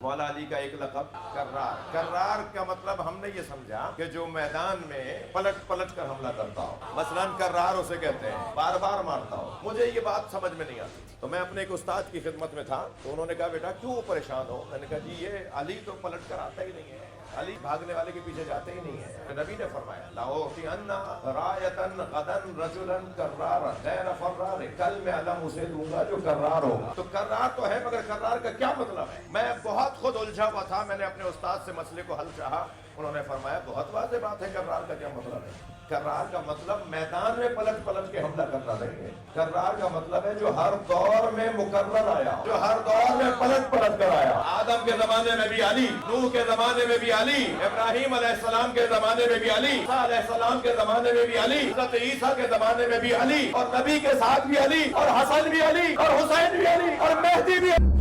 मौला अली का एक लक़ब कर्रार। कर्रार का मतलब हमने ये समझा कि जो मैदान में पलट पलट कर हमला करता हो, मसलन कर्रार उसे कहते हैं, बार बार मारता हो। मुझे ये बात समझ में नहीं आती, तो मैं अपने एक उस्ताद की खिदमत में था, तो उन्होंने कहा बेटा क्यों परेशान हो? मैंने कहा जी ये अली तो पलट कर आता ही नहीं है, अली भागने वाले के पीछे जाते ही नहीं है। तो नबी ने फरमाया लाओतिअन्ना रायतन गदन रजुलन कर्रार गैर फर्रार, कल मैं अलम उसे दूंगा जो कर्रार होगा। तो कर्रार तो है, मगर कर्रार का क्या मतलब है? मैं बहुत खुद उलझा हुआ था, मैंने अपने उस्ताद से मसले को हल चाहा। उन्होंने फरमाया बहुत वाज़ेह बात है, कर्रार का क्या मतलब है? कर्रार का मतलब मैदान में पलट पलट के हमला करना नहीं है। कर्रार का मतलब है जो हर दौर में मुकर्रर आया, जो हर दौर में पलट पलट कर आया। आदम के जमाने में भी अली, नूह के जमाने में भी अली, इब्राहिम अलैहिस्सलाम के जमाने में भी अली, मूसा अलैहिस्सलाम के जमाने में भी अली, हज़रत ईसा के जमाने में भी अली, और नबी के साथ भी अली, और हसन भी अली, और हुसैन भी अली, और मेहदी भी अली।